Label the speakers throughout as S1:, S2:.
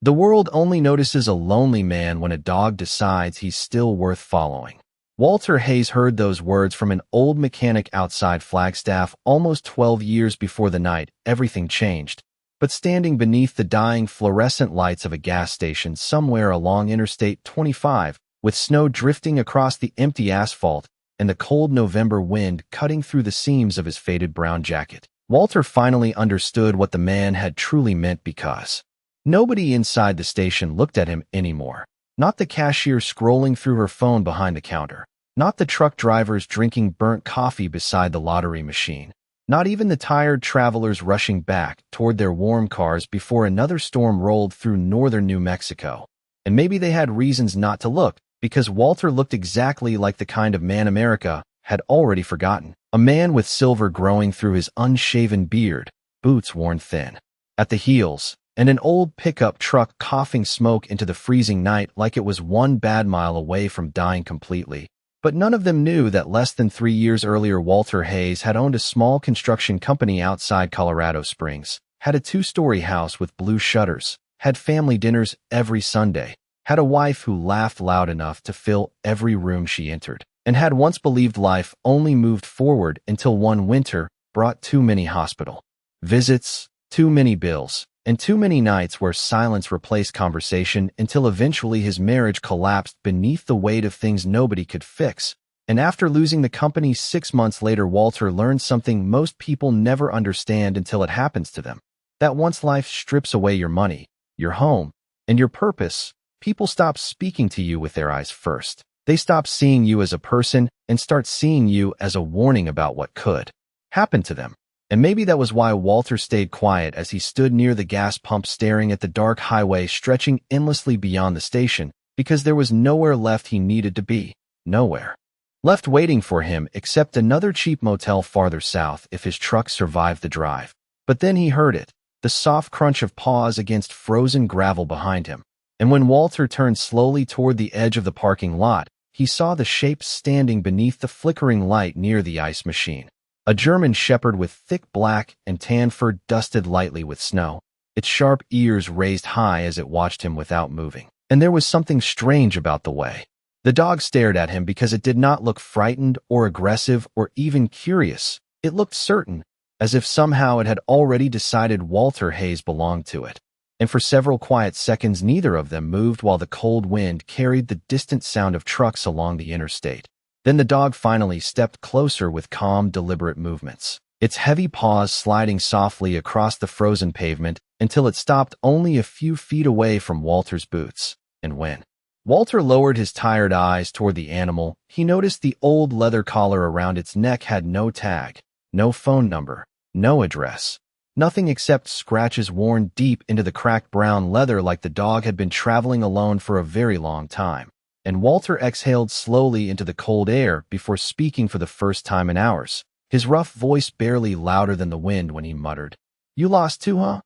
S1: The world only notices a lonely man when a dog decides he's still worth following. Walter Hayes heard those words from an old mechanic outside Flagstaff almost 12 years before the night everything changed. But standing beneath the dying fluorescent lights of a gas station somewhere along Interstate 25, with snow drifting across the empty asphalt and the cold November wind cutting through the seams of his faded brown jacket, Walter finally understood what the man had truly meant because nobody inside the station looked at him anymore. Not the cashier scrolling through her phone behind the counter. Not the truck drivers drinking burnt coffee beside the lottery machine. Not even the tired travelers rushing back toward their warm cars before another storm rolled through northern New Mexico. And maybe they had reasons not to look, because Walter looked exactly like the kind of man America had already forgotten. A man with silver growing through his unshaven beard, boots worn thin at the heels, and an old pickup truck coughing smoke into the freezing night like it was 1 bad mile away from dying completely. But none of them knew that less than 3 years earlier Walter Hayes had owned a small construction company outside Colorado Springs, had a 2-story house with blue shutters, had family dinners every Sunday, had a wife who laughed loud enough to fill every room she entered, and had once believed life only moved forward until one winter brought too many hospital visits, too many bills, and too many nights where silence replaced conversation until eventually his marriage collapsed beneath the weight of things nobody could fix. And after losing the company 6 months later, Walter learned something most people never understand until it happens to them. That once life strips away your money, your home, and your purpose, people stop speaking to you with their eyes first. They stop seeing you as a person and start seeing you as a warning about what could happen to them. And maybe that was why Walter stayed quiet as he stood near the gas pump staring at the dark highway stretching endlessly beyond the station, because there was nowhere left he needed to be. Nowhere left waiting for him except another cheap motel farther south if his truck survived the drive. But then he heard it, the soft crunch of paws against frozen gravel behind him. And when Walter turned slowly toward the edge of the parking lot, he saw the shape standing beneath the flickering light near the ice machine. A German shepherd with thick black and tan fur dusted lightly with snow, its sharp ears raised high as it watched him without moving. And there was something strange about the way the dog stared at him, because it did not look frightened or aggressive or even curious. It looked certain, as if somehow it had already decided Walter Hayes belonged to it. And for several quiet seconds neither of them moved while the cold wind carried the distant sound of trucks along the interstate. Then the dog finally stepped closer with calm, deliberate movements, its heavy paws sliding softly across the frozen pavement until it stopped only a few feet away from Walter's boots. And when Walter lowered his tired eyes toward the animal, he noticed the old leather collar around its neck had no tag, no phone number, no address, nothing except scratches worn deep into the cracked brown leather like the dog had been traveling alone for a very long time. And Walter exhaled slowly into the cold air before speaking for the first time in hours, his rough voice barely louder than the wind when he muttered, "You lost too, huh?"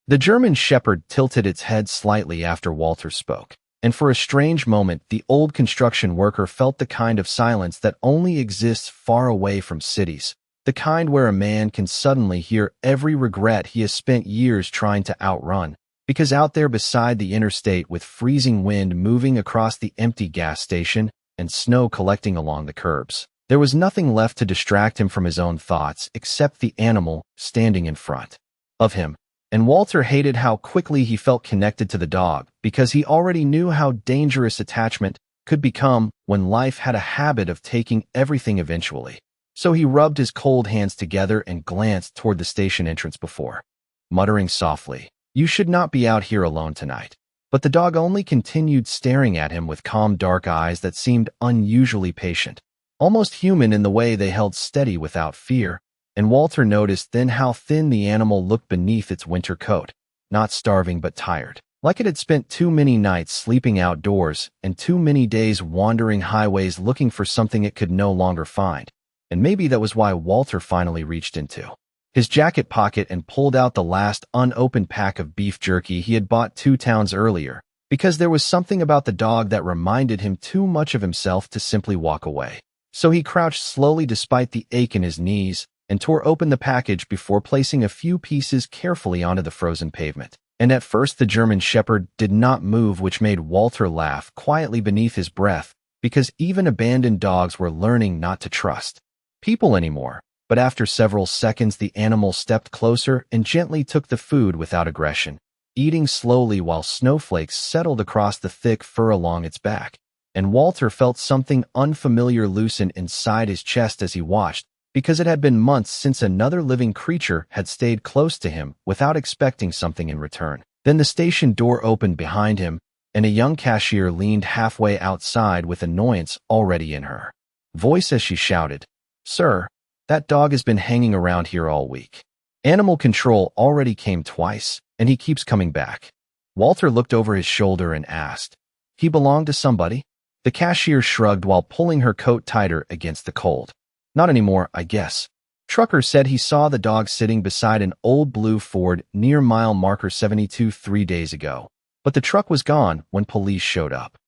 S1: The German shepherd tilted its head slightly after Walter spoke, and for a strange moment the old construction worker felt the kind of silence that only exists far away from cities, the kind where a man can suddenly hear every regret he has spent years trying to outrun. Because out there beside the interstate, with freezing wind moving across the empty gas station and snow collecting along the curbs, there was nothing left to distract him from his own thoughts except the animal standing in front of him. And Walter hated how quickly he felt connected to the dog, because he already knew how dangerous attachment could become when life had a habit of taking everything eventually. So he rubbed his cold hands together and glanced toward the station entrance before muttering softly, "You should not be out here alone tonight." But the dog only continued staring at him with calm dark eyes that seemed unusually patient, almost human in the way they held steady without fear. And Walter noticed then how thin the animal looked beneath its winter coat, not starving but tired, like it had spent too many nights sleeping outdoors and too many days wandering highways looking for something it could no longer find. And maybe that was why Walter finally reached into his jacket pocket and pulled out the last unopened pack of beef jerky he had bought 2 towns earlier, because there was something about the dog that reminded him too much of himself to simply walk away. So he crouched slowly despite the ache in his knees and tore open the package before placing a few pieces carefully onto the frozen pavement. And at first the German Shepherd did not move, which made Walter laugh quietly beneath his breath, because even abandoned dogs were learning not to trust people anymore. But after several seconds the animal stepped closer and gently took the food without aggression, eating slowly while snowflakes settled across the thick fur along its back. And Walter felt something unfamiliar loosen inside his chest as he watched, because it had been months since another living creature had stayed close to him without expecting something in return. Then the station door opened behind him, and a young cashier leaned halfway outside with annoyance already in her voice as she shouted, "Sir, that dog has been hanging around here all week. Animal control already came twice, and he keeps coming back." Walter looked over his shoulder and asked, "He belonged to somebody?" The cashier shrugged while pulling her coat tighter against the cold. "Not anymore, I guess." Trucker said he saw the dog sitting beside an old blue Ford near mile marker 72 3 days ago, but the truck was gone when police showed up.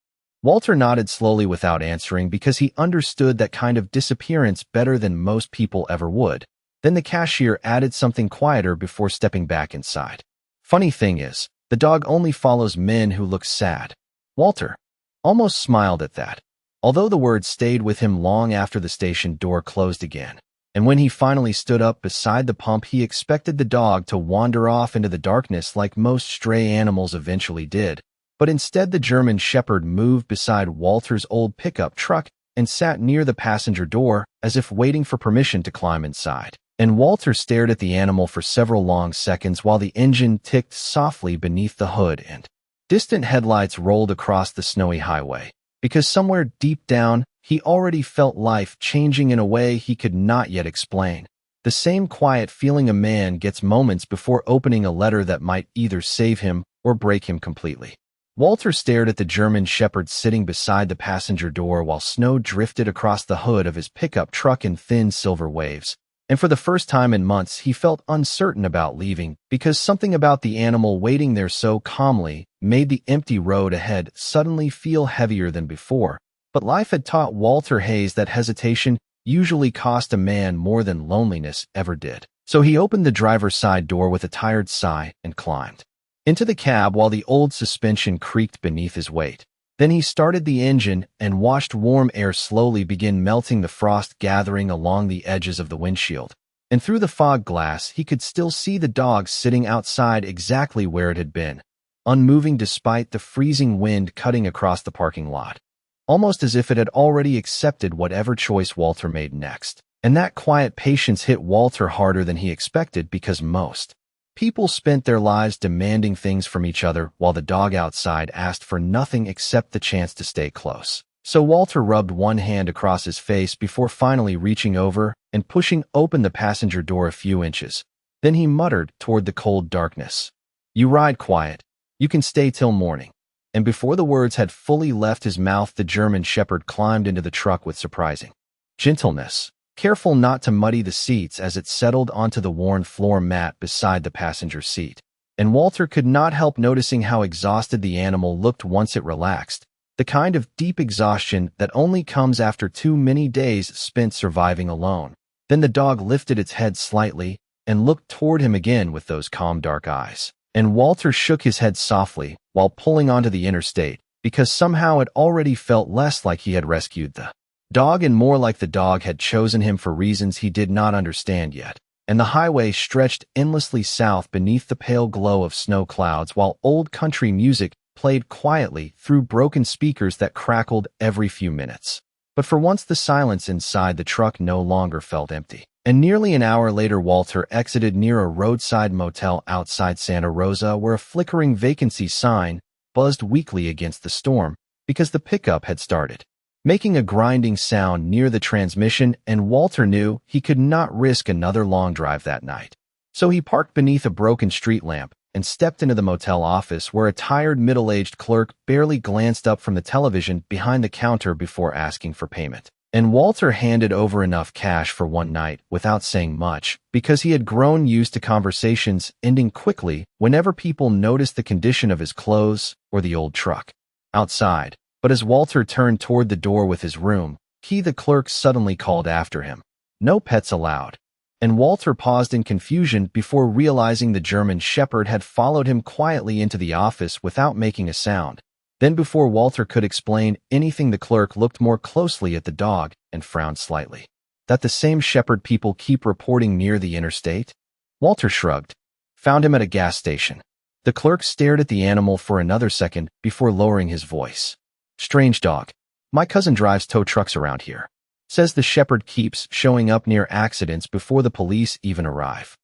S1: Walter nodded slowly without answering because he understood that kind of disappearance better than most people ever would. Then the cashier added something quieter before stepping back inside. "Funny thing is, the dog only follows men who look sad." Walter almost smiled at that, although the words stayed with him long after the station door closed again. And when he finally stood up beside the pump, he expected the dog to wander off into the darkness like most stray animals eventually did. But instead the German Shepherd moved beside Walter's old pickup truck and sat near the passenger door as if waiting for permission to climb inside. And Walter stared at the animal for several long seconds while the engine ticked softly beneath the hood and distant headlights rolled across the snowy highway. Because somewhere deep down, he already felt life changing in a way he could not yet explain. The same quiet feeling a man gets moments before opening a letter that might either save him or break him completely. Walter stared at the German Shepherd sitting beside the passenger door while snow drifted across the hood of his pickup truck in thin silver waves. And for the first time in months, he felt uncertain about leaving because something about the animal waiting there so calmly made the empty road ahead suddenly feel heavier than before. But life had taught Walter Hayes that hesitation usually cost a man more than loneliness ever did. So he opened the driver's side door with a tired sigh and climbed into the cab while the old suspension creaked beneath his weight. Then he started the engine and watched warm air slowly begin melting the frost gathering along the edges of the windshield. And through the fog glass, he could still see the dog sitting outside exactly where it had been, unmoving despite the freezing wind cutting across the parking lot, almost as if it had already accepted whatever choice Walter made next. And that quiet patience hit Walter harder than he expected because most people spent their lives demanding things from each other while the dog outside asked for nothing except the chance to stay close. So Walter rubbed one hand across his face before finally reaching over and pushing open the passenger door a few inches. Then he muttered toward the cold darkness, "You ride quiet. You can stay till morning." And before the words had fully left his mouth, the German Shepherd climbed into the truck with surprising gentleness, careful not to muddy the seats as it settled onto the worn floor mat beside the passenger seat. And Walter could not help noticing how exhausted the animal looked once it relaxed, the kind of deep exhaustion that only comes after too many days spent surviving alone. Then the dog lifted its head slightly and looked toward him again with those calm dark eyes. And Walter shook his head softly while pulling onto the interstate, because somehow it already felt less like he had rescued the dog and more like the dog had chosen him for reasons he did not understand yet. And the highway stretched endlessly south beneath the pale glow of snow clouds while old country music played quietly through broken speakers that crackled every few minutes. But for once the silence inside the truck no longer felt empty. And nearly an hour later Walter exited near a roadside motel outside Santa Rosa where a flickering vacancy sign buzzed weakly against the storm because the pickup had started making a grinding sound near the transmission, and Walter knew he could not risk another long drive that night. So he parked beneath a broken street lamp and stepped into the motel office where a tired middle-aged clerk barely glanced up from the television behind the counter before asking for payment. And Walter handed over enough cash for one night without saying much because he had grown used to conversations ending quickly whenever people noticed the condition of his clothes or the old truck outside. But as Walter turned toward the door with his room key, the clerk suddenly called after him, "No pets allowed." And Walter paused in confusion before realizing the German Shepherd had followed him quietly into the office without making a sound. Then before Walter could explain anything, the clerk looked more closely at the dog and frowned slightly. That the same shepherd people keep reporting near the interstate? Walter shrugged. Found him at a gas station. The clerk stared at the animal for another second before lowering his voice. Strange dog. My cousin drives tow trucks around here. Says the shepherd keeps showing up near accidents before the police even arrive.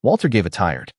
S1: Walter gave a tired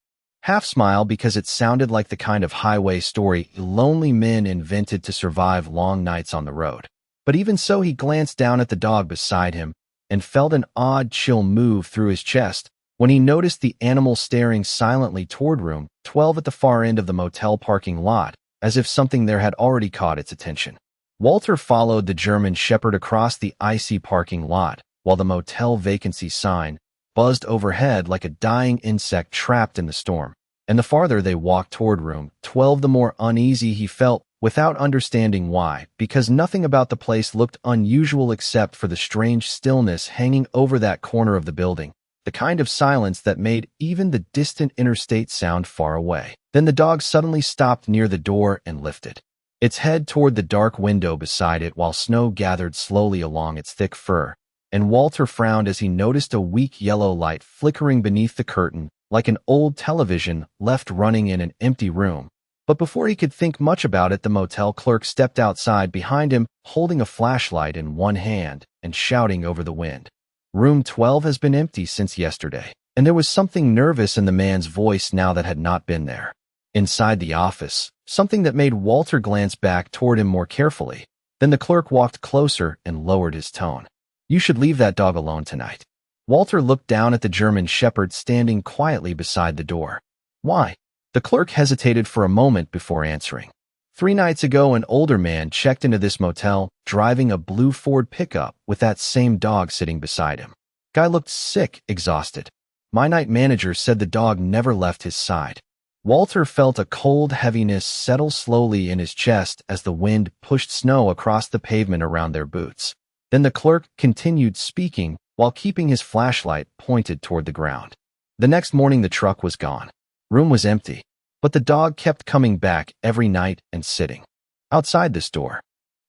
S1: half smile because it sounded like the kind of highway story lonely men invented to survive long nights on the road. But even so, he glanced down at the dog beside him and felt an odd chill move through his chest when he noticed the animal staring silently toward room 12 at the far end of the motel parking lot, as if something there had already caught its attention. Walter followed the German Shepherd across the icy parking lot, while the motel vacancy sign buzzed overhead like a dying insect trapped in the storm. And the farther they walked toward room 12, the more uneasy he felt, without understanding why, because nothing about the place looked unusual except for the strange stillness hanging over that corner of the building, the kind of silence that made even the distant interstate sound far away. Then the dog suddenly stopped near the door and lifted its head toward the dark window beside it while snow gathered slowly along its thick fur, and Walter frowned as he noticed a weak yellow light flickering beneath the curtain like an old television left running in an empty room. But before he could think much about it, the motel clerk stepped outside behind him, holding a flashlight in one hand and shouting over the wind. Room 12 has been empty since yesterday, and there was something nervous in the man's voice now that had not been there. Inside the office, something that made Walter glance back toward him more carefully. Then the clerk walked closer and lowered his tone. You should leave that dog alone tonight. Walter looked down at the German Shepherd standing quietly beside the door. Why? The clerk hesitated for a moment before answering. 3 nights ago, an older man checked into this motel, driving a blue Ford pickup with that same dog sitting beside him. Guy looked sick, exhausted. My night manager said the dog never left his side. Walter felt a cold heaviness settle slowly in his chest as the wind pushed snow across the pavement around their boots. Then the clerk continued speaking while keeping his flashlight pointed toward the ground. The next morning, the truck was gone. Room was empty, but the dog kept coming back every night and sitting outside this door.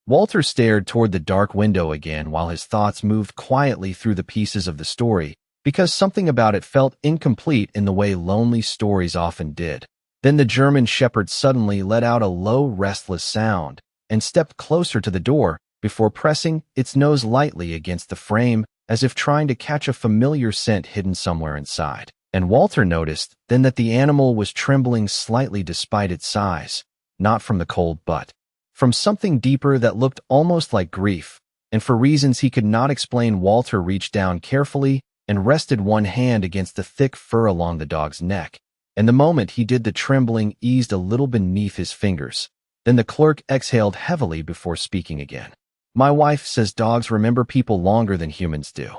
S1: Walter stared toward the dark window again while his thoughts moved quietly through the pieces of the story, because something about it felt incomplete in the way lonely stories often did. Then the German Shepherd suddenly let out a low, restless sound and stepped closer to the door before pressing its nose lightly against the frame as if trying to catch a familiar scent hidden somewhere inside. And Walter noticed then that the animal was trembling slightly despite its size, not from the cold but from something deeper that looked almost like grief. And for reasons he could not explain, Walter reached down carefully and rested one hand against the thick fur along the dog's neck. And the moment he did, the trembling eased a little beneath his fingers. Then the clerk exhaled heavily before speaking again. My wife says dogs remember people longer than humans do.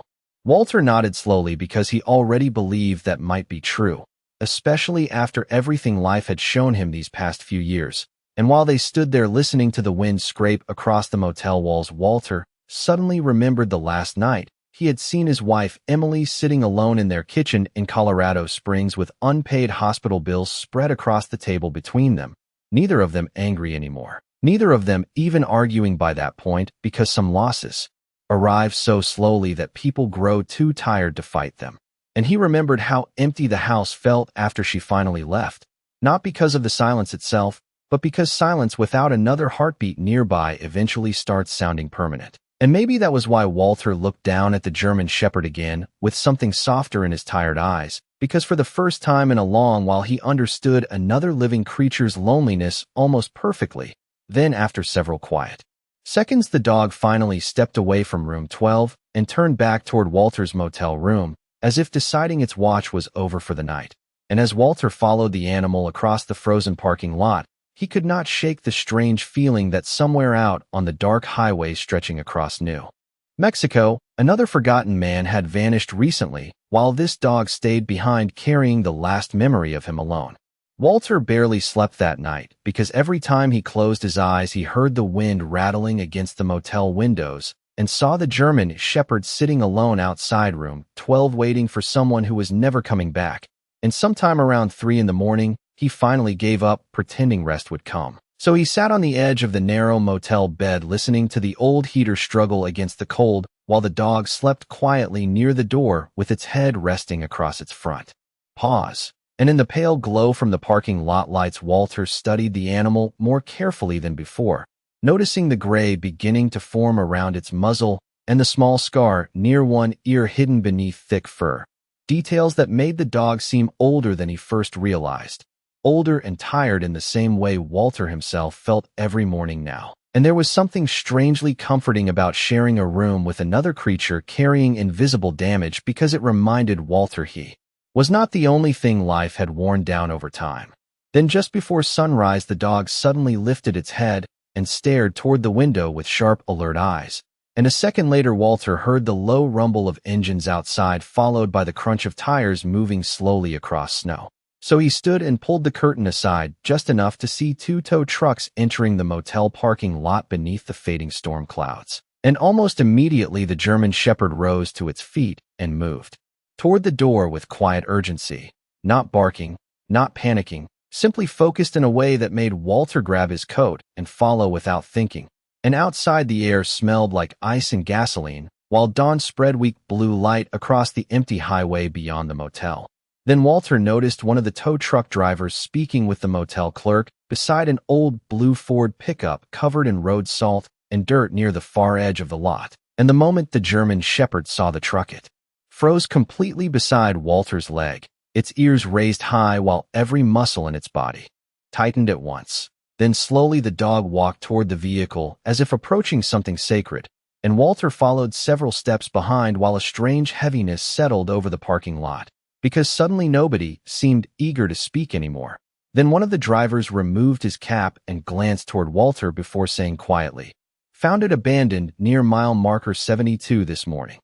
S1: Walter nodded slowly because he already believed that might be true, especially after everything life had shown him these past few years. And while they stood there listening to the wind scrape across the motel walls, Walter suddenly remembered the last night he had seen his wife Emily sitting alone in their kitchen in Colorado Springs with unpaid hospital bills spread across the table between them. Neither of them angry anymore. Neither of them even arguing by that point, because some losses arrive so slowly that people grow too tired to fight them. And he remembered how empty the house felt after she finally left, not because of the silence itself, but because silence without another heartbeat nearby eventually starts sounding permanent. And maybe that was why Walter looked down at the German Shepherd again with something softer in his tired eyes, because for the first time in a long while he understood another living creature's loneliness almost perfectly. Then, after several quiet seconds, the dog finally stepped away from room 12 and turned back toward Walter's motel room, as if deciding its watch was over for the night. And as Walter followed the animal across the frozen parking lot, he could not shake the strange feeling that somewhere out on the dark highway stretching across New Mexico, another forgotten man had vanished recently, while this dog stayed behind carrying the last memory of him alone. Walter barely slept that night because every time he closed his eyes he heard the wind rattling against the motel windows, and saw the German shepherd sitting alone outside room 12 waiting for someone who was never coming back. And sometime around 3 in the morning, he finally gave up, pretending rest would come. So he sat on the edge of the narrow motel bed listening to the old heater struggle against the cold while the dog slept quietly near the door with its head resting across its front. Pause. And in the pale glow from the parking lot lights, Walter studied the animal more carefully than before, noticing the gray beginning to form around its muzzle and the small scar near one ear hidden beneath thick fur. Details that made the dog seem older than he first realized. Older and tired in the same way Walter himself felt every morning now. And there was something strangely comforting about sharing a room with another creature carrying invisible damage, because it reminded Walter he was not the only thing life had worn down over time. Then just before sunrise, the dog suddenly lifted its head and stared toward the window with sharp, alert eyes. And a second later, Walter heard the low rumble of engines outside, followed by the crunch of tires moving slowly across snow. So he stood and pulled the curtain aside just enough to see 2 tow trucks entering the motel parking lot beneath the fading storm clouds. And almost immediately the German shepherd rose to its feet and moved toward the door with quiet urgency, not barking, not panicking, simply focused in a way that made Walter grab his coat and follow without thinking. And outside, the air smelled like ice and gasoline, while dawn spread weak blue light across the empty highway beyond the motel. Then Walter noticed one of the tow truck drivers speaking with the motel clerk beside an old blue Ford pickup covered in road salt and dirt near the far edge of the lot. And the moment the German shepherd saw the truck, it froze completely beside Walter's leg, its ears raised high while every muscle in its body tightened at once. Then slowly the dog walked toward the vehicle as if approaching something sacred, and Walter followed several steps behind while a strange heaviness settled over the parking lot, because suddenly nobody seemed eager to speak anymore. Then one of the drivers removed his cap and glanced toward Walter before saying quietly, "Found it abandoned near mile marker 72 this morning."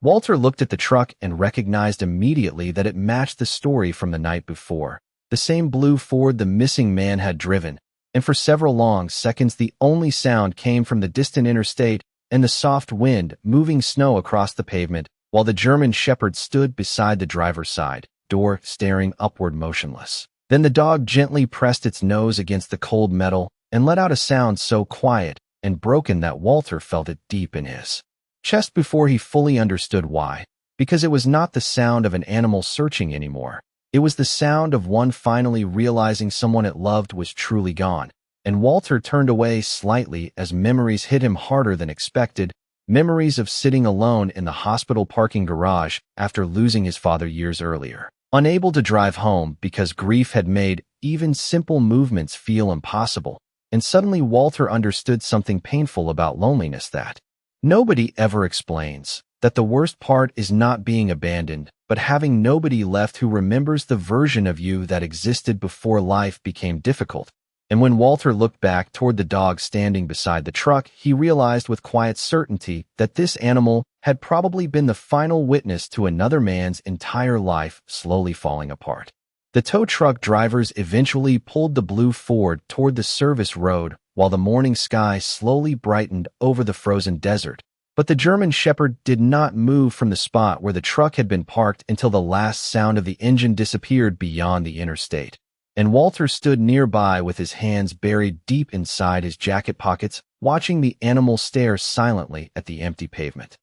S1: Walter looked at the truck and recognized immediately that it matched the story from the night before, the same blue Ford the missing man had driven. And for several long seconds the only sound came from the distant interstate and the soft wind moving snow across the pavement, while the German shepherd stood beside the driver's side door, staring upward motionless. Then the dog gently pressed its nose against the cold metal and let out a sound so quiet and broken that Walter felt it deep in his chest before he fully understood why. Because it was not the sound of an animal searching anymore. It was the sound of one finally realizing someone it loved was truly gone. And Walter turned away slightly as memories hit him harder than expected, memories of sitting alone in the hospital parking garage after losing his father years earlier, unable to drive home because grief had made even simple movements feel impossible. And suddenly Walter understood something painful about loneliness that nobody ever explains, that the worst part is not being abandoned, but having nobody left who remembers the version of you that existed before life became difficult. And when Walter looked back toward the dog standing beside the truck, he realized with quiet certainty that this animal had probably been the final witness to another man's entire life slowly falling apart. The tow truck drivers eventually pulled the blue Ford toward the service road while the morning sky slowly brightened over the frozen desert. But the German shepherd did not move from the spot where the truck had been parked until the last sound of the engine disappeared beyond the interstate. And Walter stood nearby with his hands buried deep inside his jacket pockets, watching the animal stare silently at the empty pavement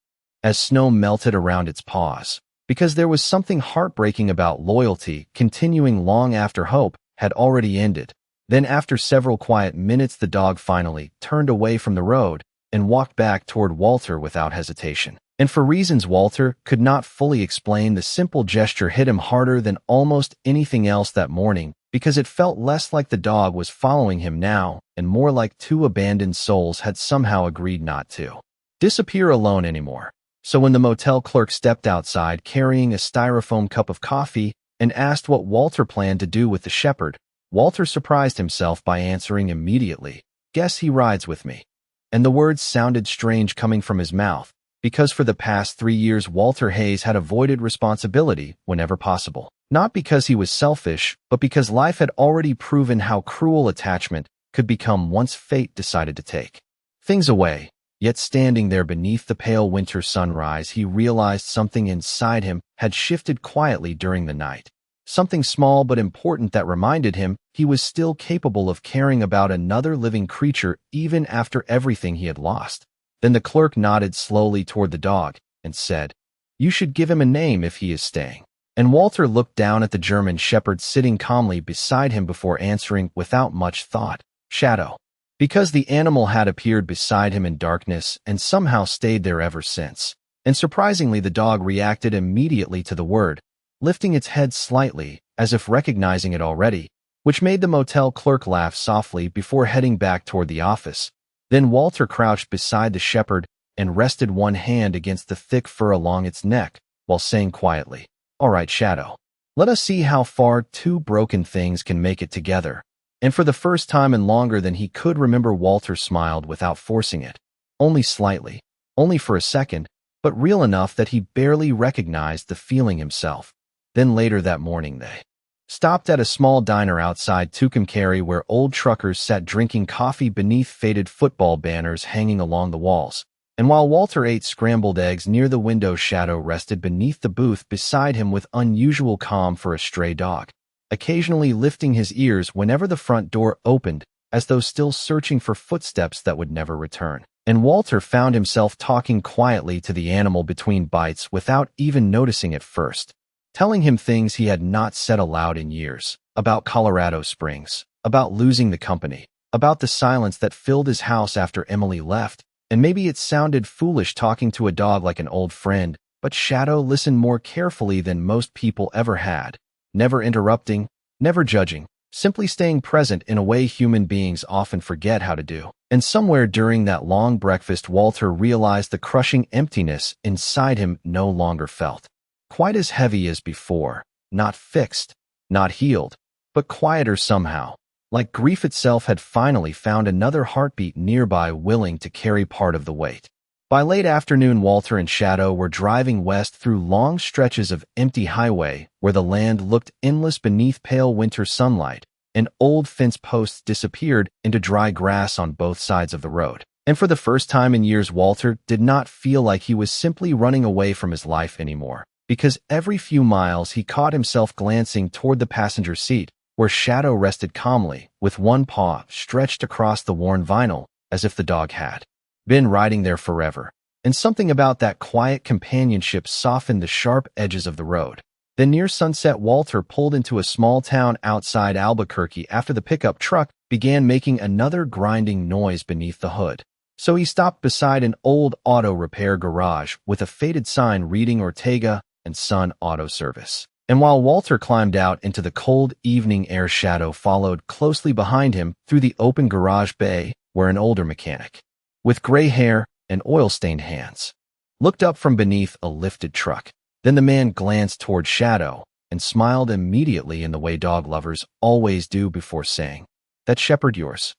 S1: as snow melted around its paws. Because there was something heartbreaking about loyalty continuing long after hope had already ended. Then after several quiet minutes, the dog finally turned away from the road and walked back toward Walter without hesitation. And for reasons Walter could not fully explain, the simple gesture hit him harder than almost anything else that morning, because it felt less like the dog was following him now and more like 2 abandoned souls had somehow agreed not to disappear alone anymore. So when the motel clerk stepped outside carrying a styrofoam cup of coffee and asked what Walter planned to do with the shepherd, Walter surprised himself by answering immediately, "Guess he rides with me." And the words sounded strange coming from his mouth, because for the past 3 years Walter Hayes had avoided responsibility whenever possible. Not because he was selfish, but because life had already proven how cruel attachment could become once fate decided to take things away. Yet standing there beneath the pale winter sunrise, he realized something inside him had shifted quietly during the night. Something small but important that reminded him he was still capable of caring about another living creature even after everything he had lost. Then the clerk nodded slowly toward the dog and said, "You should give him a name if he is staying." And Walter looked down at the German shepherd sitting calmly beside him before answering without much thought, "Shadow." Because the animal had appeared beside him in darkness and somehow stayed there ever since. And surprisingly, the dog reacted immediately to the word, lifting its head slightly, as if recognizing it already, which made the motel clerk laugh softly before heading back toward the office. Then Walter crouched beside the shepherd and rested one hand against the thick fur along its neck, while saying quietly, "All right, Shadow. Let us see how far two broken things can make it together." And for the first time in longer than he could remember, Walter smiled without forcing it. Only slightly, only for a second, but real enough that he barely recognized the feeling himself. Then later that morning they stopped at a small diner outside Tucumcari where old truckers sat drinking coffee beneath faded football banners hanging along the walls. And while Walter ate scrambled eggs near the window, Shadow rested beneath the booth beside him with unusual calm for a stray dog, occasionally lifting his ears whenever the front door opened, as though still searching for footsteps that would never return. And Walter found himself talking quietly to the animal between bites without even noticing at first, telling him things he had not said aloud in years, about Colorado Springs, about losing the company, about the silence that filled his house after Emily left. And maybe it sounded foolish talking to a dog like an old friend, but Shadow listened more carefully than most people ever had, never interrupting, never judging, simply staying present in a way human beings often forget how to do. And somewhere during that long breakfast, Walter realized the crushing emptiness inside him no longer felt quite as heavy as before, not fixed, not healed, but quieter somehow, like grief itself had finally found another heartbeat nearby willing to carry part of the weight. By late afternoon, Walter and Shadow were driving west through long stretches of empty highway where the land looked endless beneath pale winter sunlight, and old fence posts disappeared into dry grass on both sides of the road. And for the first time in years, Walter did not feel like he was simply running away from his life anymore, because every few miles he caught himself glancing toward the passenger seat, where Shadow rested calmly, with one paw stretched across the worn vinyl, as if the dog had been riding there forever. And something about that quiet companionship softened the sharp edges of the road. Then near sunset, Walter pulled into a small town outside Albuquerque after the pickup truck began making another grinding noise beneath the hood. So he stopped beside an old auto repair garage with a faded sign reading Ortega and Son Auto Service. And while Walter climbed out into the cold evening air, Shadow followed closely behind him through the open garage bay, where an older mechanic, with gray hair and oil-stained hands, looked up from beneath a lifted truck. Then the man glanced toward Shadow and smiled immediately in the way dog lovers always do before saying, "That shepherd yours?"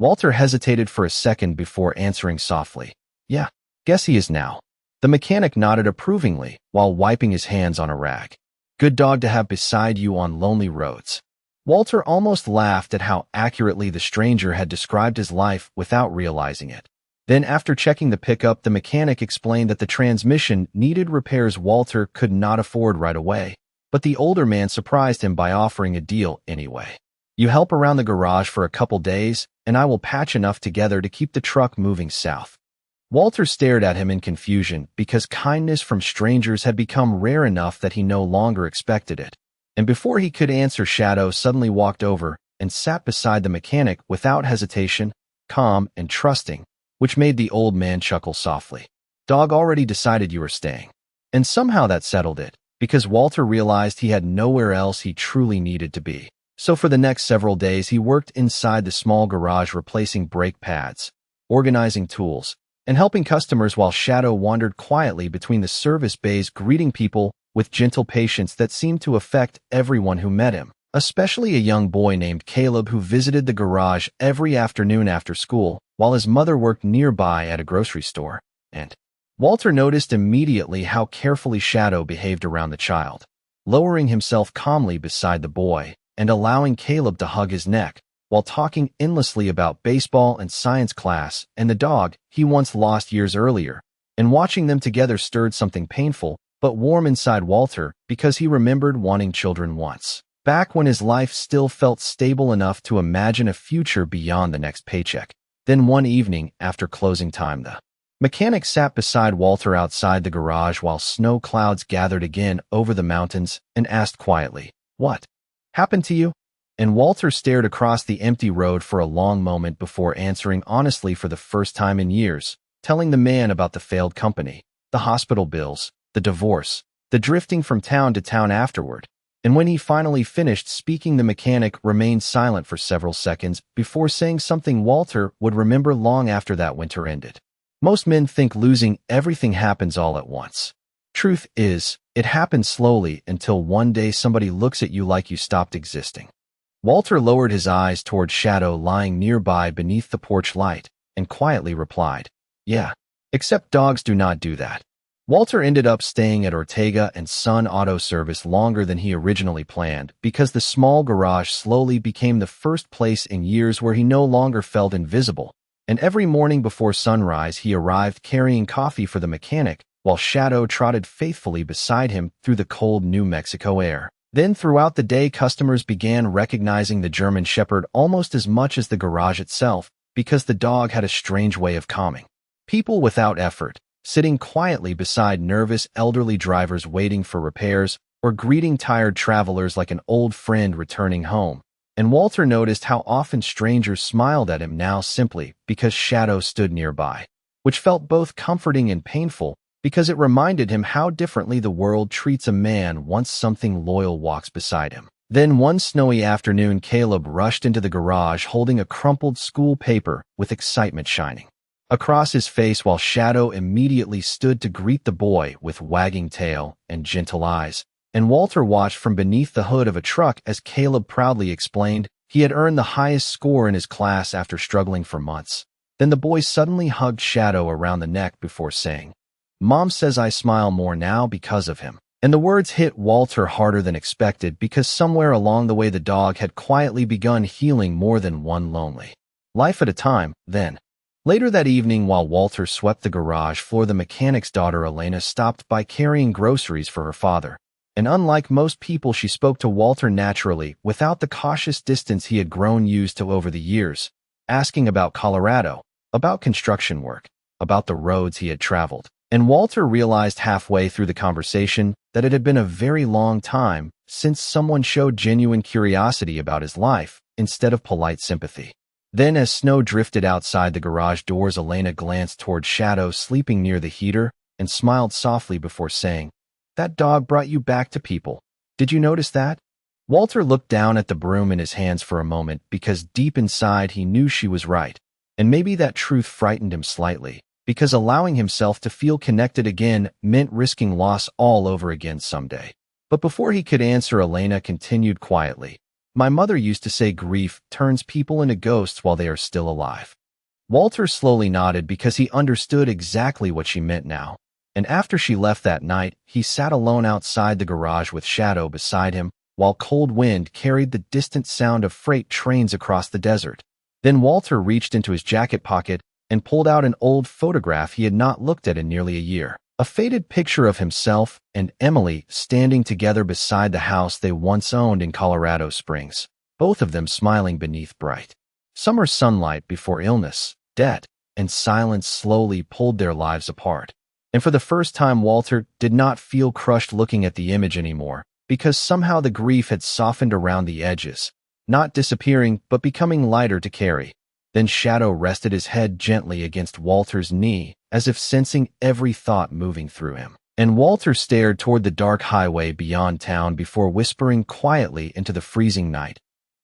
S1: Walter hesitated for a second before answering softly, "Yeah, guess he is now." The mechanic nodded approvingly while wiping his hands on a rag. "Good dog to have beside you on lonely roads." Walter almost laughed at how accurately the stranger had described his life without realizing it. Then, after checking the pickup, the mechanic explained that the transmission needed repairs Walter could not afford right away, but the older man surprised him by offering a deal anyway. "You help around the garage for a couple days, and I will patch enough together to keep the truck moving south." Walter stared at him in confusion because kindness from strangers had become rare enough that he no longer expected it. And before he could answer, Shadow suddenly walked over and sat beside the mechanic without hesitation, calm and trusting, which made the old man chuckle softly. "Dog already decided you were staying." And somehow that settled it, because Walter realized he had nowhere else he truly needed to be. So for the next several days, he worked inside the small garage, replacing brake pads, organizing tools, and helping customers, while Shadow wandered quietly between the service bays, greeting people with gentle patience that seemed to affect everyone who met him, especially a young boy named Caleb who visited the garage every afternoon after school, while his mother worked nearby at a grocery store. And Walter noticed immediately how carefully Shadow behaved around the child, lowering himself calmly beside the boy and allowing Caleb to hug his neck, while talking endlessly about baseball and science class and the dog he once lost years earlier. And watching them together stirred something painful but warm inside Walter because he remembered wanting children once, back when his life still felt stable enough to imagine a future beyond the next paycheck. Then one evening, after closing time, the mechanic sat beside Walter outside the garage while snow clouds gathered again over the mountains and asked quietly, "What happened to you?" And Walter stared across the empty road for a long moment before answering honestly for the first time in years, telling the man about the failed company, the hospital bills, the divorce, the drifting from town to town afterward. And when he finally finished speaking, the mechanic remained silent for several seconds before saying something Walter would remember long after that winter ended. Most men think losing everything happens all at once. Truth is, it happens slowly until one day somebody looks at you like you stopped existing. Walter lowered his eyes toward Shadow lying nearby beneath the porch light and quietly replied, "Yeah, except dogs do not do that." Walter ended up staying at Ortega and Son Auto Service longer than he originally planned because the small garage slowly became the first place in years where he no longer felt invisible. And every morning before sunrise, he arrived carrying coffee for the mechanic while Shadow trotted faithfully beside him through the cold New Mexico air. Then throughout the day, customers began recognizing the German Shepherd almost as much as the garage itself because the dog had a strange way of calming people without effort, sitting quietly beside nervous elderly drivers waiting for repairs or greeting tired travelers like an old friend returning home. And Walter noticed how often strangers smiled at him now simply because Shadow stood nearby, which felt both comforting and painful because it reminded him how differently the world treats a man once something loyal walks beside him. Then one snowy afternoon, Caleb rushed into the garage holding a crumpled school paper with excitement shining across his face while Shadow immediately stood to greet the boy with wagging tail and gentle eyes. And Walter watched from beneath the hood of a truck as Caleb proudly explained he had earned the highest score in his class after struggling for months. Then the boy suddenly hugged Shadow around the neck before saying, "Mom says I smile more now because of him." And the words hit Walter harder than expected because somewhere along the way the dog had quietly begun healing more than one lonely life at a time. Then, later that evening, while Walter swept the garage floor, the mechanic's daughter Elena stopped by carrying groceries for her father. And unlike most people, she spoke to Walter naturally, without the cautious distance he had grown used to over the years, asking about Colorado, about construction work, about the roads he had traveled. And Walter realized halfway through the conversation that it had been a very long time since someone showed genuine curiosity about his life instead of polite sympathy. Then, as snow drifted outside the garage doors, Elena glanced toward Shadow sleeping near the heater and smiled softly before saying, "That dog brought you back to people. Did you notice that?" Walter looked down at the broom in his hands for a moment because deep inside he knew she was right. And maybe that truth frightened him slightly, because allowing himself to feel connected again meant risking loss all over again someday. But before he could answer, Elena continued quietly, "My mother used to say grief turns people into ghosts while they are still alive." Walter slowly nodded because he understood exactly what she meant now. And after she left that night, he sat alone outside the garage with Shadow beside him, while cold wind carried the distant sound of freight trains across the desert. Then Walter reached into his jacket pocket and pulled out an old photograph he had not looked at in nearly a year. A faded picture of himself and Emily standing together beside the house they once owned in Colorado Springs, both of them smiling beneath bright summer sunlight before illness, debt, and silence slowly pulled their lives apart. And for the first time, Walter did not feel crushed looking at the image anymore, because somehow the grief had softened around the edges, not disappearing but becoming lighter to carry. Then Shadow rested his head gently against Walter's knee, as if sensing every thought moving through him. And Walter stared toward the dark highway beyond town before whispering quietly into the freezing night,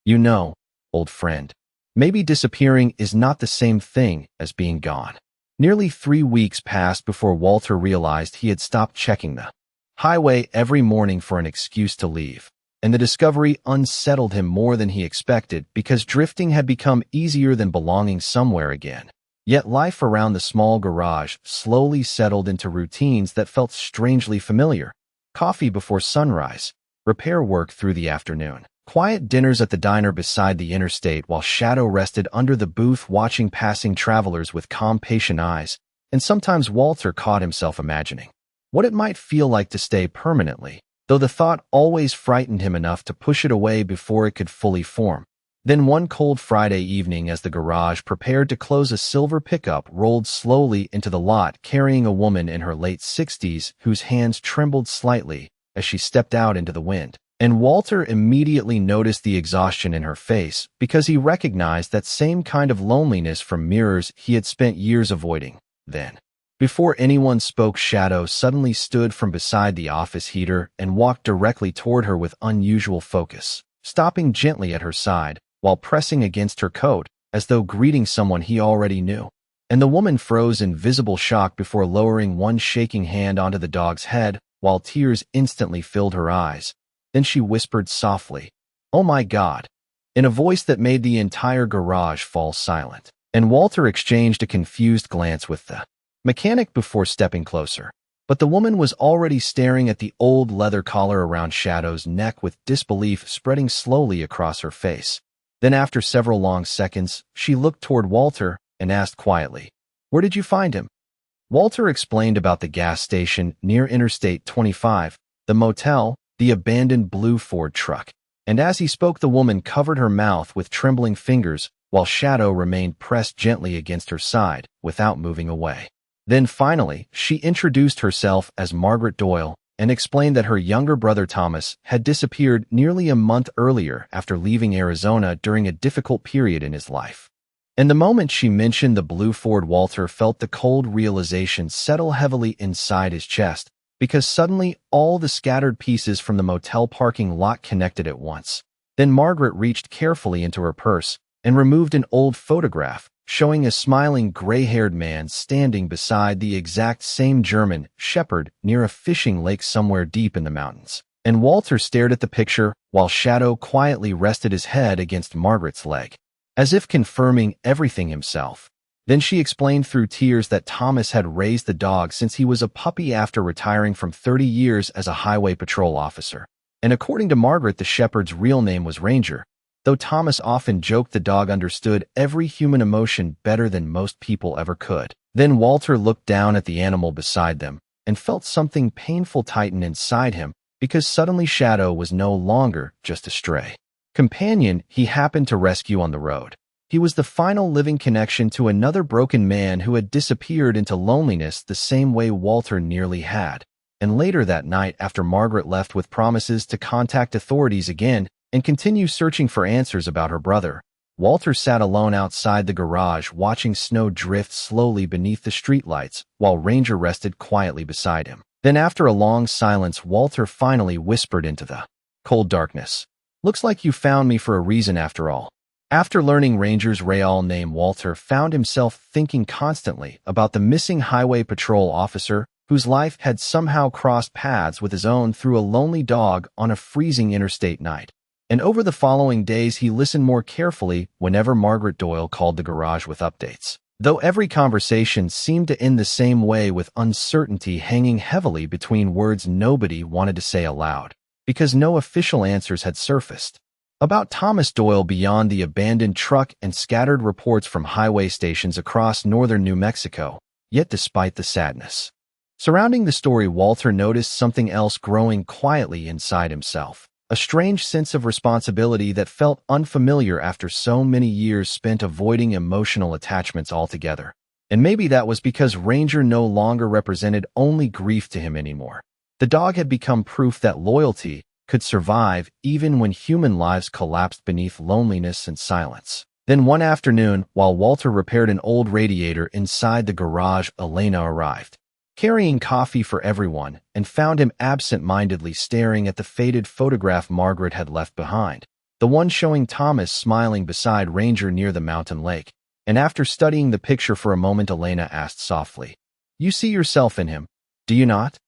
S1: "You know, old friend, maybe disappearing is not the same thing as being gone." Nearly 3 weeks passed before Walter realized he had stopped checking the highway every morning for an excuse to leave. And the discovery unsettled him more than he expected because drifting had become easier than belonging somewhere again. Yet life around the small garage slowly settled into routines that felt strangely familiar. Coffee before sunrise, repair work through the afternoon, Quiet dinners at the diner beside the interstate while Shadow rested under the booth watching passing travelers with calm, patient eyes, and sometimes Walter caught himself imagining what it might feel like to stay permanently, though the thought always frightened him enough to push it away before it could fully form. Then one cold Friday evening, as the garage prepared to close, a silver pickup rolled slowly into the lot carrying a woman in her late 60s whose hands trembled slightly as she stepped out into the wind. And Walter immediately noticed the exhaustion in her face because he recognized that same kind of loneliness from mirrors he had spent years avoiding. Then, before anyone spoke, Shadow suddenly stood from beside the office heater and walked directly toward her with unusual focus, stopping gently at her side while pressing against her coat as though greeting someone he already knew. And the woman froze in visible shock before lowering one shaking hand onto the dog's head while tears instantly filled her eyes. Then she whispered softly, "Oh my God," in a voice that made the entire garage fall silent. And Walter exchanged a confused glance with the mechanic before stepping closer. But the woman was already staring at the old leather collar around Shadow's neck with disbelief spreading slowly across her face. Then after several long seconds, she looked toward Walter and asked quietly, "Where did you find him?" Walter explained about the gas station near Interstate 25, the motel, the abandoned blue Ford truck. And as he spoke, the woman covered her mouth with trembling fingers while Shadow remained pressed gently against her side without moving away. Then finally, she introduced herself as Margaret Doyle and explained that her younger brother Thomas had disappeared nearly a month earlier after leaving Arizona during a difficult period in his life. And the moment she mentioned the blue Ford, Walter felt the cold realization settle heavily inside his chest, because suddenly all the scattered pieces from the motel parking lot connected at once. Then Margaret reached carefully into her purse and removed an old photograph showing a smiling gray-haired man standing beside the exact same German shepherd near a fishing lake somewhere deep in the mountains. And Walter stared at the picture while Shadow quietly rested his head against Margaret's leg, as if confirming everything himself. Then she explained through tears that Thomas had raised the dog since he was a puppy after retiring from 30 years as a highway patrol officer. And according to Margaret, the shepherd's real name was Ranger, though Thomas often joked the dog understood every human emotion better than most people ever could. Then Walter looked down at the animal beside them and felt something painful tighten inside him because suddenly Shadow was no longer just a stray companion he happened to rescue on the road. He was the final living connection to another broken man who had disappeared into loneliness the same way Walter nearly had. And later that night, after Margaret left with promises to contact authorities again and continue searching for answers about her brother, Walter sat alone outside the garage watching snow drift slowly beneath the streetlights while Ranger rested quietly beside him. Then after a long silence, Walter finally whispered into the cold darkness, "Looks like you found me for a reason after all." After learning Ranger's real name, Walter found himself thinking constantly about the missing highway patrol officer whose life had somehow crossed paths with his own through a lonely dog on a freezing interstate night. And over the following days, he listened more carefully whenever Margaret Doyle called the garage with updates, though every conversation seemed to end the same way, with uncertainty hanging heavily between words nobody wanted to say aloud, because no official answers had surfaced about Thomas Doyle beyond the abandoned truck and scattered reports from highway stations across northern New Mexico. Yet despite the sadness surrounding the story, Walter noticed something else growing quietly inside himself. A strange sense of responsibility that felt unfamiliar after so many years spent avoiding emotional attachments altogether. And maybe that was because Ranger no longer represented only grief to him anymore. The dog had become proof that loyalty could survive even when human lives collapsed beneath loneliness and silence. Then one afternoon, while Walter repaired an old radiator inside the garage, Elena arrived, carrying coffee for everyone, and found him absent-mindedly staring at the faded photograph Margaret had left behind, the one showing Thomas smiling beside Ranger near the mountain lake. And after studying the picture for a moment, Elena asked softly, "You see yourself in him, do you not?"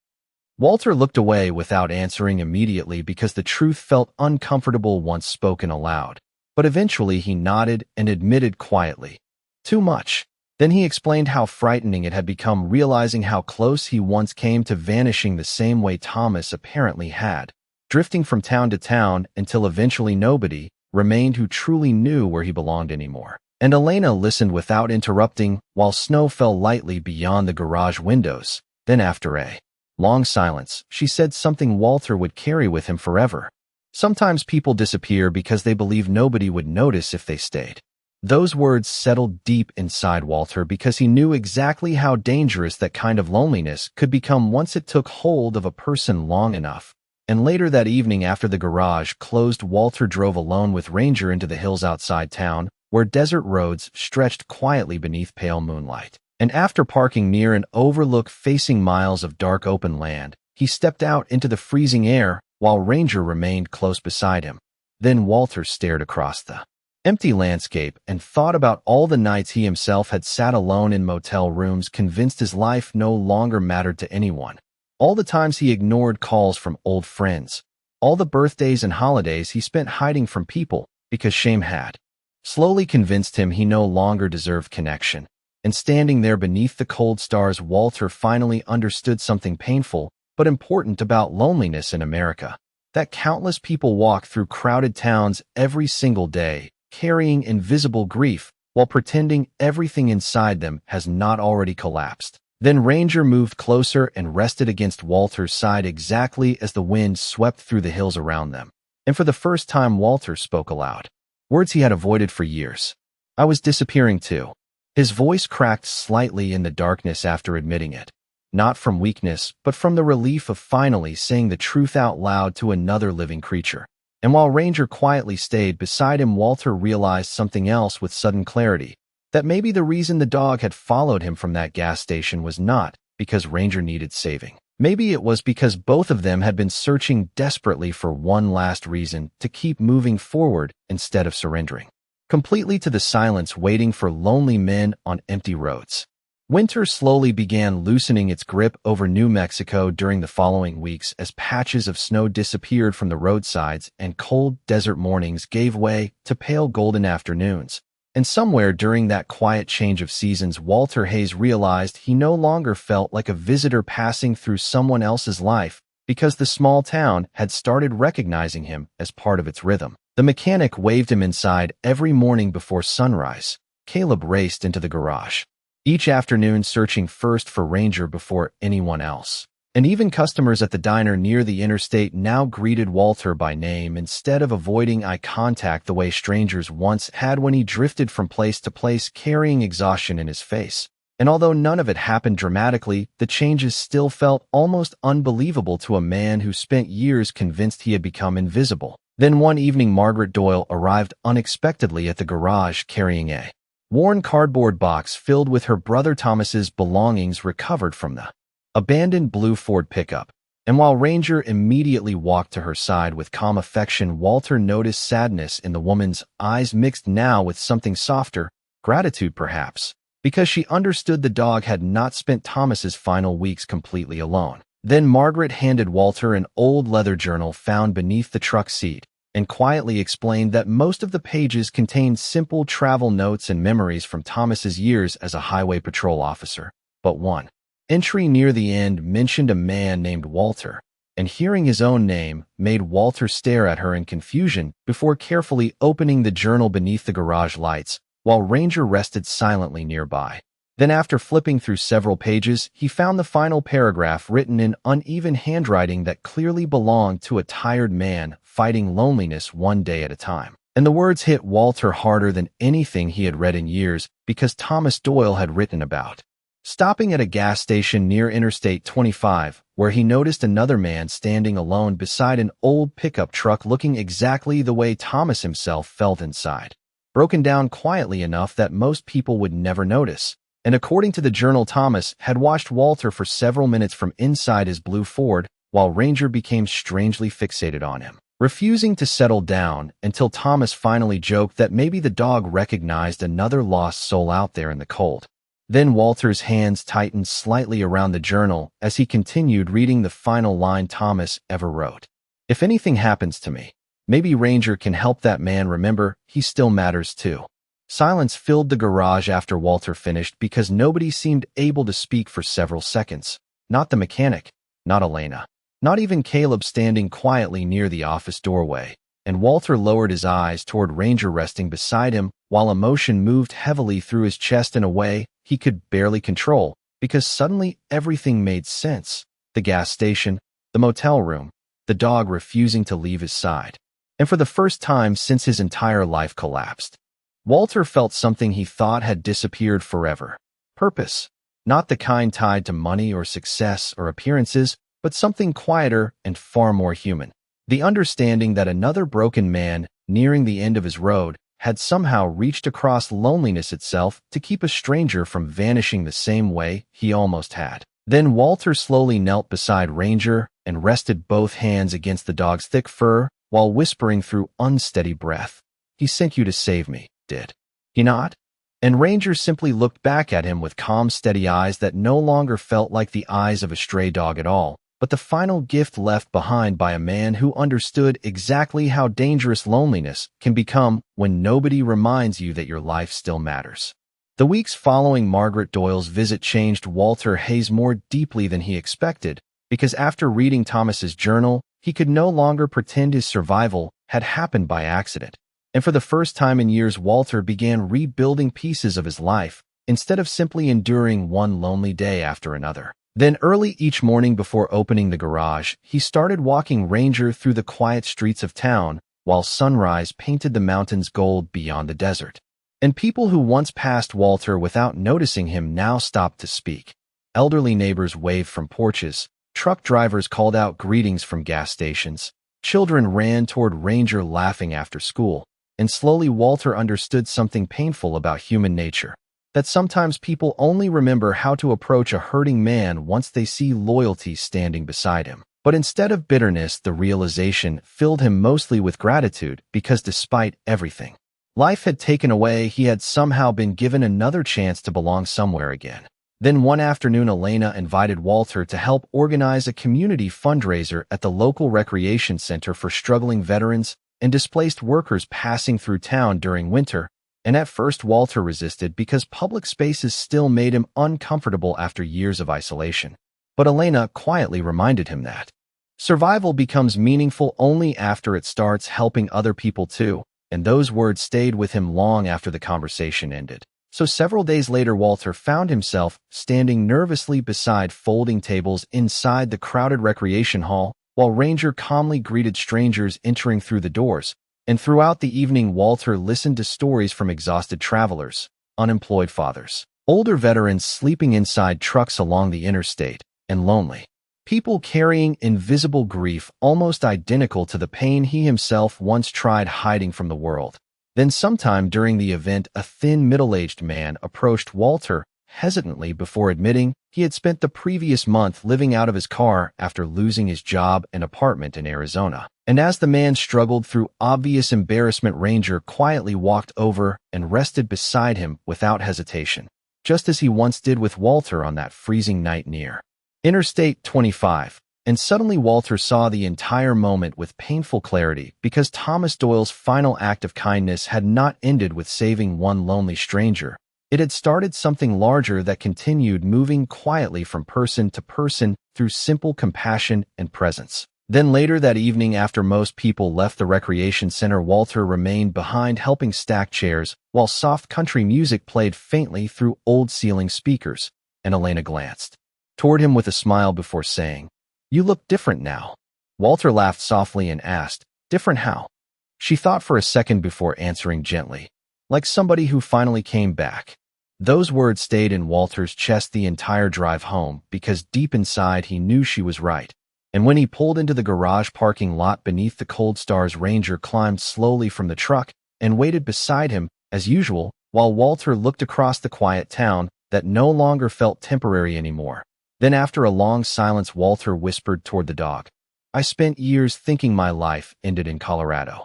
S1: Walter looked away without answering immediately because the truth felt uncomfortable once spoken aloud. But eventually he nodded and admitted quietly, "Too much." Then he explained how frightening it had become, realizing how close he once came to vanishing the same way Thomas apparently had. drifting from town to town until eventually nobody remained who truly knew where he belonged anymore. And Elena listened without interrupting while snow fell lightly beyond the garage windows. Then after a long silence, she said something Walter would carry with him forever. Sometimes people disappear because they believe nobody would notice if they stayed. Those words settled deep inside Walter because he knew exactly how dangerous that kind of loneliness could become once it took hold of a person long enough. And later that evening, after the garage closed, Walter drove alone with Ranger into the hills outside town, where desert roads stretched quietly beneath pale moonlight. And after parking near an overlook facing miles of dark open land, he stepped out into the freezing air while Ranger remained close beside him. Then Walter stared across the empty landscape and thought about all the nights he himself had sat alone in motel rooms, convinced his life no longer mattered to anyone. All the times he ignored calls from old friends. All the birthdays and holidays he spent hiding from people because shame had slowly convinced him he no longer deserved connection. And standing there beneath the cold stars, Walter finally understood something painful but important about loneliness in America. That countless people walk through crowded towns every single day, carrying invisible grief while pretending everything inside them has not already collapsed. Then Ranger moved closer and rested against Walter's side exactly as the wind swept through the hills around them. And for the first time, Walter spoke aloud. Words he had avoided for years. I was disappearing too. His voice cracked slightly in the darkness after admitting it. Not from weakness, but from the relief of finally saying the truth out loud to another living creature. And while Ranger quietly stayed beside him, Walter realized something else with sudden clarity. That maybe the reason the dog had followed him from that gas station was not because Ranger needed saving. Maybe it was because both of them had been searching desperately for one last reason to keep moving forward instead of surrendering completely to the silence, waiting for lonely men on empty roads. Winter slowly began loosening its grip over New Mexico during the following weeks as patches of snow disappeared from the roadsides and cold desert mornings gave way to pale golden afternoons. And somewhere during that quiet change of seasons, Walter Hayes realized he no longer felt like a visitor passing through someone else's life because the small town had started recognizing him as part of its rhythm. The mechanic waved him inside every morning before sunrise. Caleb raced into the garage each afternoon, searching first for Ranger before anyone else. And even customers at the diner near the interstate now greeted Walter by name instead of avoiding eye contact the way strangers once had when he drifted from place to place carrying exhaustion in his face. And although none of it happened dramatically, the changes still felt almost unbelievable to a man who spent years convinced he had become invisible. Then one evening, Margaret Doyle arrived unexpectedly at the garage carrying a worn cardboard box filled with her brother Thomas's belongings recovered from the abandoned blue Ford pickup. And while Ranger immediately walked to her side with calm affection, Walter noticed sadness in the woman's eyes, mixed now with something softer, gratitude perhaps, because she understood the dog had not spent Thomas's final weeks completely alone. Then Margaret handed Walter an old leather journal found beneath the truck seat and quietly explained that most of the pages contained simple travel notes and memories from Thomas's years as a highway patrol officer. But one entry near the end mentioned a man named Walter, and hearing his own name made Walter stare at her in confusion before carefully opening the journal beneath the garage lights, while Ranger rested silently nearby. Then after flipping through several pages, he found the final paragraph written in uneven handwriting that clearly belonged to a tired man fighting loneliness one day at a time. And the words hit Walter harder than anything he had read in years because Thomas Doyle had written about stopping at a gas station near Interstate 25, where he noticed another man standing alone beside an old pickup truck looking exactly the way Thomas himself felt inside, broken down quietly enough that most people would never notice. And according to the journal, Thomas had watched Walter for several minutes from inside his blue Ford, while Ranger became strangely fixated on him, refusing to settle down until Thomas finally joked that maybe the dog recognized another lost soul out there in the cold. Then Walter's hands tightened slightly around the journal as he continued reading the final line Thomas ever wrote. If anything happens to me, maybe Ranger can help that man remember he still matters too. Silence filled the garage after Walter finished because nobody seemed able to speak for several seconds. Not the mechanic, not Elena, Not even Caleb standing quietly near the office doorway, and Walter lowered his eyes toward Ranger resting beside him while emotion moved heavily through his chest in a way he could barely control, because suddenly everything made sense. The gas station, the motel room, the dog refusing to leave his side. And for the first time since his entire life collapsed, Walter felt something he thought had disappeared forever. Purpose. Not the kind tied to money or success or appearances, but something quieter and far more human. The understanding that another broken man, nearing the end of his road, had somehow reached across loneliness itself to keep a stranger from vanishing the same way he almost had. Then Walter slowly knelt beside Ranger and rested both hands against the dog's thick fur while whispering through unsteady breath, "He sent you to save me, did he not?" And Ranger simply looked back at him with calm, steady eyes that no longer felt like the eyes of a stray dog at all, but the final gift left behind by a man who understood exactly how dangerous loneliness can become when nobody reminds you that your life still matters. The weeks following Margaret Doyle's visit changed Walter Hayes more deeply than he expected, because after reading Thomas's journal, he could no longer pretend his survival had happened by accident. And for the first time in years, Walter began rebuilding pieces of his life, instead of simply enduring one lonely day after another. Then early each morning before opening the garage, he started walking Ranger through the quiet streets of town, while sunrise painted the mountains gold beyond the desert. And people who once passed Walter without noticing him now stopped to speak. Elderly neighbors waved from porches, truck drivers called out greetings from gas stations, children ran toward Ranger laughing after school, and slowly Walter understood something painful about human nature. That sometimes people only remember how to approach a hurting man once they see loyalty standing beside him. But instead of bitterness, the realization filled him mostly with gratitude, because despite everything life had taken away, he had somehow been given another chance to belong somewhere again. Then one afternoon, Elena invited Walter to help organize a community fundraiser at the local recreation center for struggling veterans and displaced workers passing through town during winter. And at first Walter resisted because public spaces still made him uncomfortable after years of isolation. But Elena quietly reminded him that survival becomes meaningful only after it starts helping other people too, and those words stayed with him long after the conversation ended. So several days later, Walter found himself standing nervously beside folding tables inside the crowded recreation hall, while Ranger calmly greeted strangers entering through the doors. And throughout the evening, Walter listened to stories from exhausted travelers, unemployed fathers, older veterans sleeping inside trucks along the interstate, and lonely people carrying invisible grief almost identical to the pain he himself once tried hiding from the world. Then sometime during the event, a thin, middle-aged man approached Walter hesitantly before admitting he had spent the previous month living out of his car after losing his job and apartment in Arizona. And as the man struggled through obvious embarrassment, Ranger quietly walked over and rested beside him without hesitation, just as he once did with Walter on that freezing night near Interstate 25. And suddenly Walter saw the entire moment with painful clarity, because Thomas Doyle's final act of kindness had not ended with saving one lonely stranger. It had started something larger that continued moving quietly from person to person through simple compassion and presence. Then later that evening, after most people left the recreation center, Walter remained behind helping stack chairs while soft country music played faintly through old ceiling speakers, and Elena glanced toward him with a smile before saying, "You look different now." Walter laughed softly and asked, "Different how?" She thought for a second before answering gently, "Like somebody who finally came back." Those words stayed in Walter's chest the entire drive home, because deep inside he knew she was right. And when he pulled into the garage parking lot beneath the cold stars, Ranger climbed slowly from the truck and waited beside him, as usual, while Walter looked across the quiet town that no longer felt temporary anymore. Then after a long silence, Walter whispered toward the dog, "I spent years thinking my life ended in Colorado."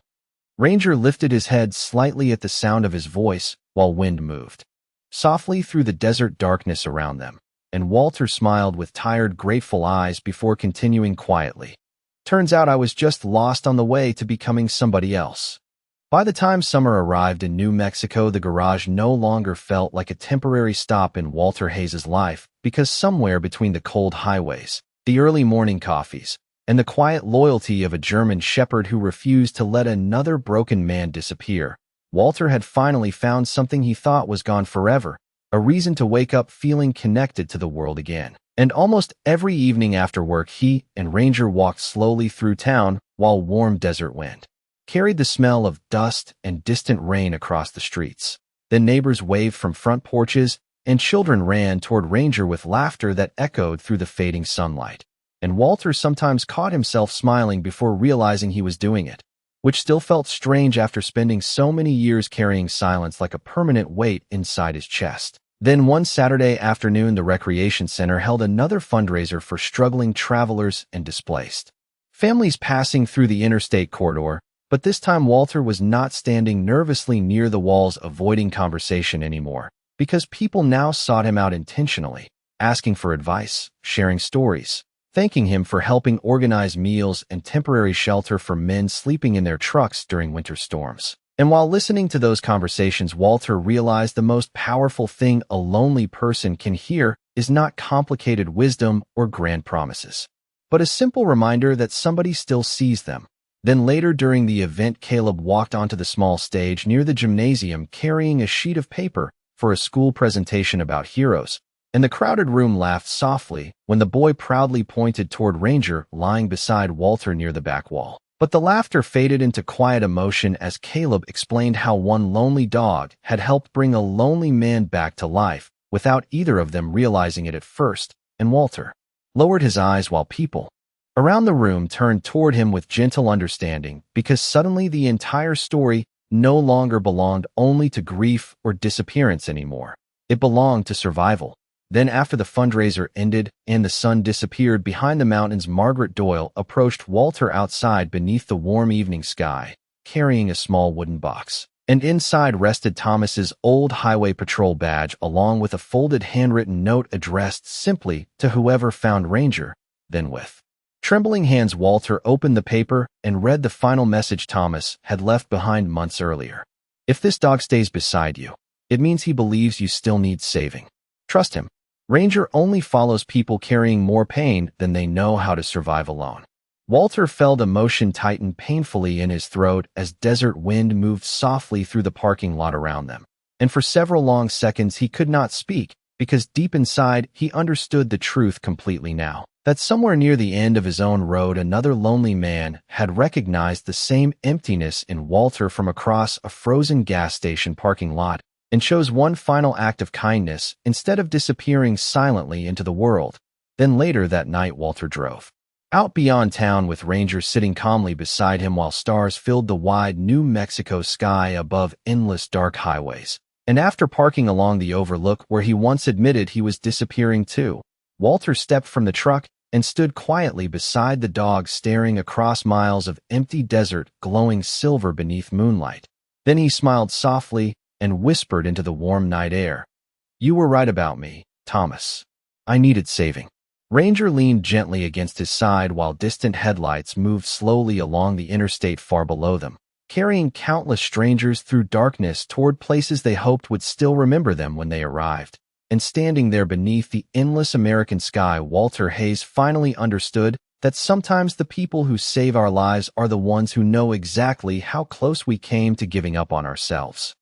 S1: Ranger lifted his head slightly at the sound of his voice, while wind moved softly through the desert darkness around them, and Walter smiled with tired, grateful eyes before continuing quietly, "Turns out I was just lost on the way to becoming somebody else." By the time summer arrived in New Mexico, the garage no longer felt like a temporary stop in Walter Hayes' life, because somewhere between the cold highways, the early morning coffees, and the quiet loyalty of a German shepherd who refused to let another broken man disappear. Walter had finally found something he thought was gone forever, a reason to wake up feeling connected to the world again. And almost every evening after work, he and Ranger walked slowly through town while warm desert wind carried the smell of dust and distant rain across the streets. Then neighbors waved from front porches, and children ran toward Ranger with laughter that echoed through the fading sunlight. And Walter sometimes caught himself smiling before realizing he was doing it, which still felt strange after spending so many years carrying silence like a permanent weight inside his chest. Then one Saturday afternoon, the recreation center held another fundraiser for struggling travelers and displaced families passing through the interstate corridor, but this time Walter was not standing nervously near the walls avoiding conversation anymore, because people now sought him out intentionally, asking for advice, sharing stories, thanking him for helping organize meals and temporary shelter for men sleeping in their trucks during winter storms. And while listening to those conversations, Walter realized the most powerful thing a lonely person can hear is not complicated wisdom or grand promises, but a simple reminder that somebody still sees them. Then later during the event, Caleb walked onto the small stage near the gymnasium carrying a sheet of paper for a school presentation about heroes, and the crowded room laughed softly when the boy proudly pointed toward Ranger lying beside Walter near the back wall. But the laughter faded into quiet emotion as Caleb explained how one lonely dog had helped bring a lonely man back to life without either of them realizing it at first, and Walter lowered his eyes while people around the room turned toward him with gentle understanding, because suddenly the entire story no longer belonged only to grief or disappearance anymore. It belonged to survival. Then after the fundraiser ended and the sun disappeared behind the mountains, Margaret Doyle approached Walter outside beneath the warm evening sky, carrying a small wooden box. And inside rested Thomas's old highway patrol badge along with a folded handwritten note addressed simply to whoever found Ranger. Then with trembling hands, Walter opened the paper and read the final message Thomas had left behind months earlier. If this dog stays beside you, it means he believes you still need saving. Trust him. Ranger only follows people carrying more pain than they know how to survive alone. Walter felt emotion tighten painfully in his throat as desert wind moved softly through the parking lot around them. And for several long seconds he could not speak, because deep inside he understood the truth completely now. That somewhere near the end of his own road another lonely man had recognized the same emptiness in Walter from across a frozen gas station parking lot, and chose one final act of kindness instead of disappearing silently into the world. Then later that night Walter drove out beyond town with Ranger sitting calmly beside him while stars filled the wide New Mexico sky above endless dark highways. And after parking along the overlook where he once admitted he was disappearing too, Walter stepped from the truck and stood quietly beside the dog, staring across miles of empty desert glowing silver beneath moonlight. Then he smiled softly and whispered into the warm night air, "You were right about me, Thomas. I needed saving." Ranger leaned gently against his side while distant headlights moved slowly along the interstate far below them, carrying countless strangers through darkness toward places they hoped would still remember them when they arrived. And standing there beneath the endless American sky, Walter Hayes finally understood that sometimes the people who save our lives are the ones who know exactly how close we came to giving up on ourselves.